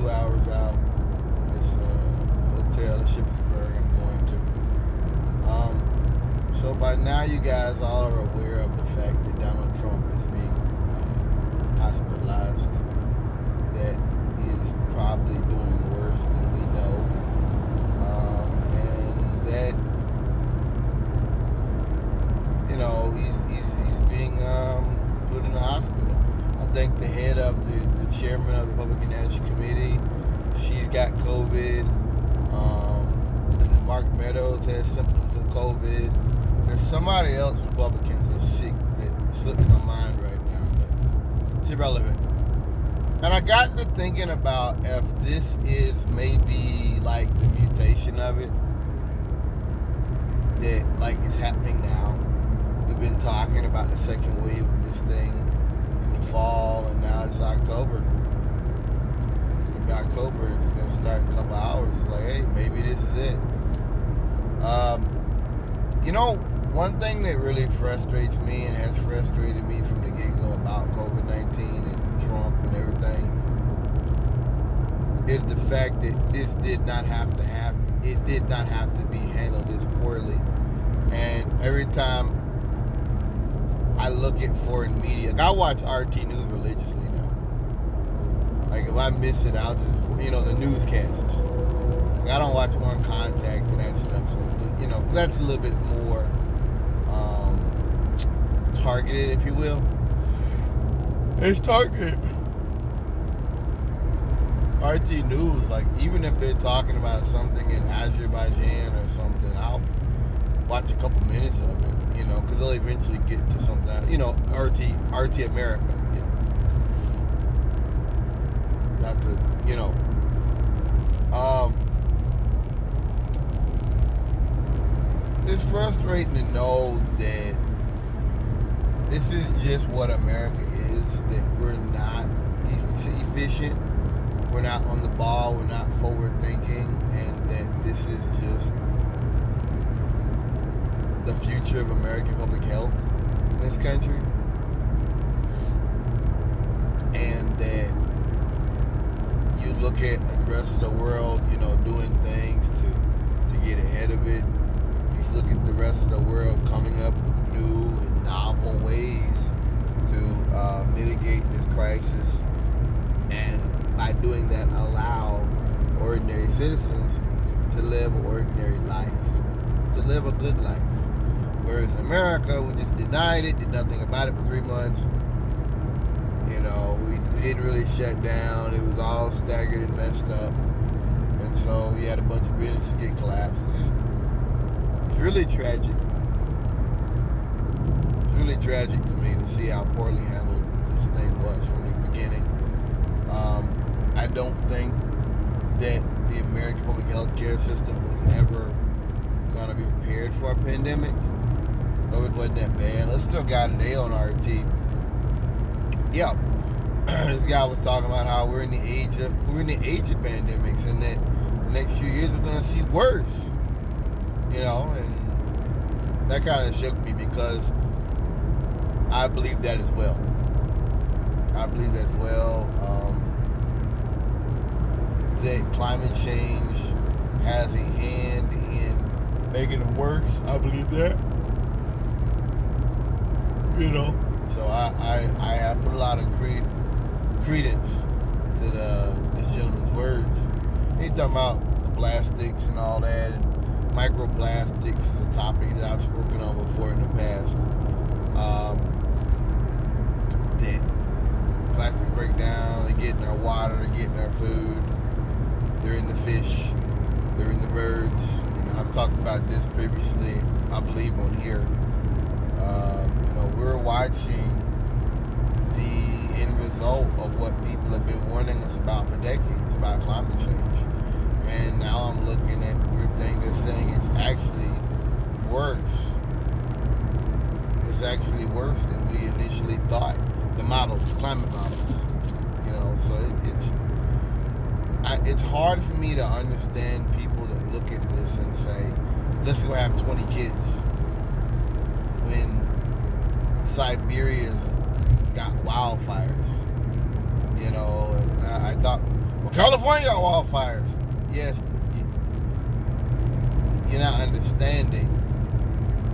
2 hours out. This hotel in Shippensburg I'm going to. So by now you guys all are aware of the fact that Donald Trump is being hospitalized. That he is probably doing worse than we know. And that, you know, he's being put in the hospital. I think the head of the chairman of the Republican National Committee, she's got COVID. Mark Meadows has symptoms of COVID. There's somebody else, Republicans, that's sick that slips my mind right now, but it's irrelevant. And I got to thinking about if this is maybe like the mutation of it, that like is happening now. We've been talking about the second wave of this thing in the fall, and now it's October. It's gonna be October. It's gonna start in a couple hours. It's like, hey, maybe this is it. You know, one thing that really frustrates me and has frustrated me from the get-go about COVID-19 and Trump and everything is the fact that this did not have to happen. It did not have to be handled this poorly. And every time I look at foreign media, like I watch RT News religiously now. Like if I miss it, I'll just, the newscasts. Like I don't watch On Contact and that stuff, so that's a little bit more targeted, if you will. It's targeted. RT News, like even if they're talking about something in Azerbaijan or something, I'll watch a couple minutes of it, because they'll eventually get to something, RT America, not to, it's frustrating to know that this is just what America is, that we're not efficient, we're not on the ball, we're not forward thinking, and that this is just the future of American public health in this country. And that you look at the rest of the world, doing things to get ahead of it. You look at the rest of the world coming up with new and novel ways to mitigate this crisis, and by doing that allow ordinary citizens to live an ordinary life, to live a good life. Whereas in America, we just denied it, did nothing about it for 3 months. We didn't really shut down. It was all staggered and messed up. And so you had a bunch of businesses get collapsed. It's really tragic. It's really tragic to me to see how poorly handled this thing was from the beginning. I don't think that the American public health care system was ever going to be prepared for a pandemic. COVID wasn't that bad. Let's still got an A on RT. Yeah, this guy was talking about how we're in the age of pandemics, and that the next few years we're gonna see worse. And that kind of shook me because I believe that as well. That climate change has a hand in making it worse. I believe that. So I have put a lot of credence to this gentleman's words. He's talking about the plastics and all that, and microplastics is a topic that I've spoken on before in the past. That plastics break down, they get in our water, they get in our food, they're in the fish, they're in the birds. I've talked about this previously, I believe, on here. We're watching the end result of what people have been warning us about for decades, about climate change. And now I'm looking at everything they're saying is actually worse. It's actually worse than we initially thought. The models, the climate models. So it's hard for me to understand people that look at this and say, let's go have 20 kids. When Siberia's got wildfires, and I thought, California got wildfires. Yes, but you're not understanding.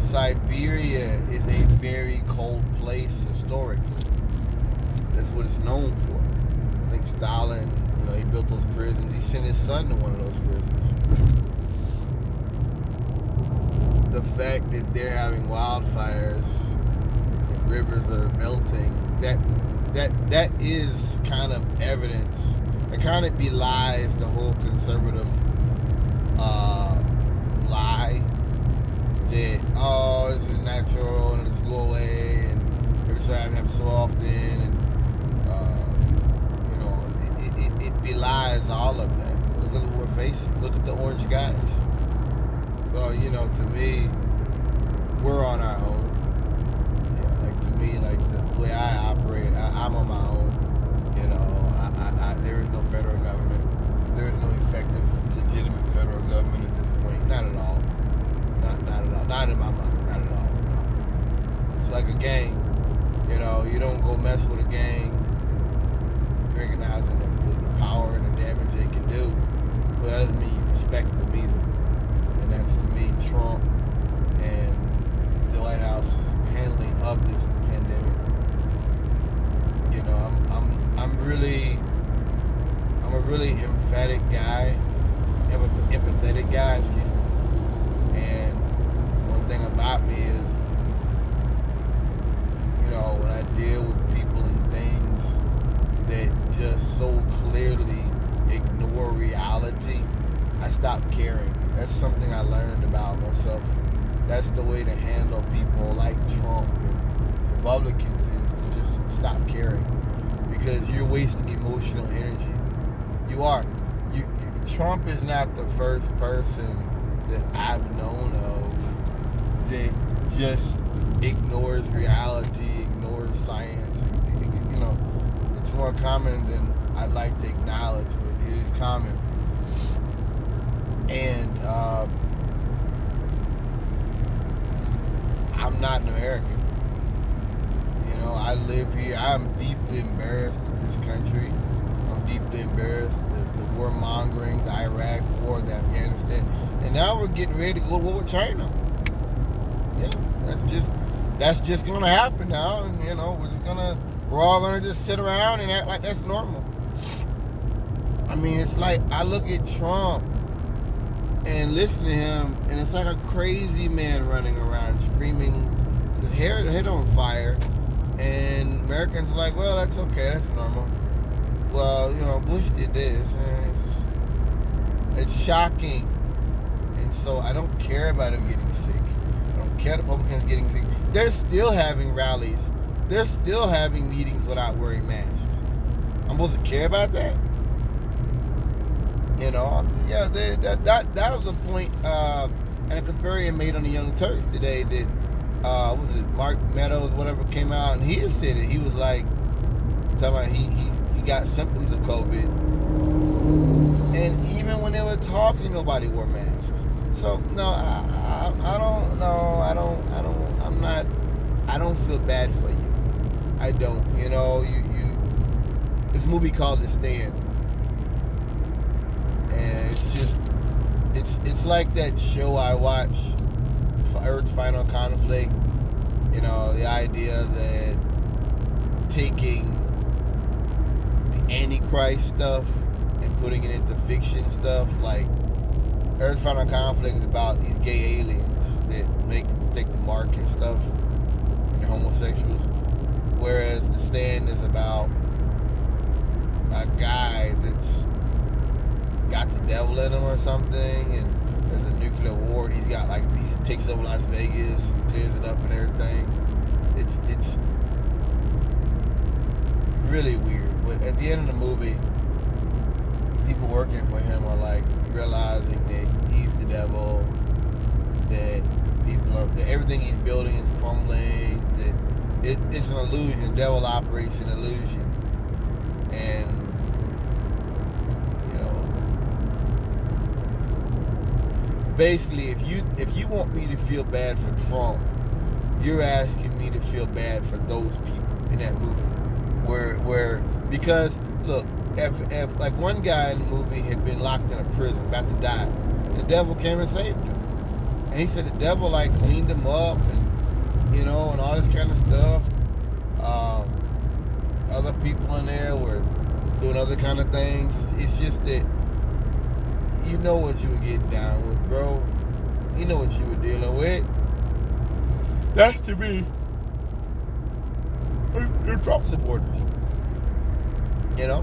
Siberia is a very cold place historically. That's what it's known for. I think Stalin, he built those prisons. He sent his son to one of those prisons. The fact that they're having wildfires and rivers are melting, that is kind of evidence. It kind of belies the whole conservative lie that, this is natural and it'll just go away and it's going to happen so often, and it belies all of that. Because look at what we're facing. Look at the orange skies. So, to me, we're on our own. Yeah, to me, the way I operate, I'm on my own. There is no federal government. There is no effective, legitimate federal government at this point. Not at all. Not at all. Not in my mind. Not at all. No. It's like a gang. You don't go mess with a gang recognizing the power and the damage they can do. But that doesn't mean you respect them either. And that's, to me, Trump and the White House's handling of this pandemic. I'm a really emphatic guy, empathetic guy, excuse me. And one thing about me is, when I deal with people and things that just so clearly ignore reality, I stop caring. That's something I learned about myself. That's the way to handle people like Trump and Republicans, is to just stop caring, because you're wasting emotional energy. You are. Trump is not the first person that I've known of that just ignores reality, ignores science. It's more common than I'd like to acknowledge, but it is common. And I'm not an American. I live here. I'm deeply embarrassed at this country. I'm deeply embarrassed at the warmongering, the Iraq war, the Afghanistan, and now we're getting ready to go to war with China. Yeah, that's just gonna happen now, and we're all gonna just sit around and act like that's normal. I mean, it's like I look at Trump and listen to him, and it's like a crazy man running around screaming, his head on fire, and Americans are like, well, that's okay, that's normal. Well, Bush did this, and it's shocking. And so I don't care about him getting sick. I don't care Republicans getting sick. They're still having rallies. They're still having meetings without wearing masks. I'm supposed to care about that? That was a point and a conspiracy made on the Young Turks today that was it Mark Meadows, whatever, came out, and he had said it. He was like talking about he got symptoms of COVID, and even when they were talking, nobody wore masks. So no, I don't know. I don't feel bad for you. I don't. This movie called The Stand, and it's like that show I watch, Earth's Final Conflict. The idea that taking the Antichrist stuff and putting it into fiction stuff, like Earth's Final Conflict is about these gay aliens that take the mark and stuff, and they're homosexuals, whereas The Stand is about a guy that's got the devil in him or something, and there's a nuclear war, and he takes over Las Vegas and clears it up and everything. It's really weird. But at the end of the movie, people working for him are like realizing that he's the devil, that everything he's building is crumbling, that it's an illusion. The devil operates an illusion. And basically, if you want me to feel bad for Trump, you're asking me to feel bad for those people in that movie. Because look, if like one guy in the movie had been locked in a prison, about to die, and the devil came and saved him. And he said the devil like cleaned him up and and all this kind of stuff. Other people in there were doing other kind of things. It's just that you know what you were getting down with, bro. You know what you were dealing with. That's to me the Trump supporters. So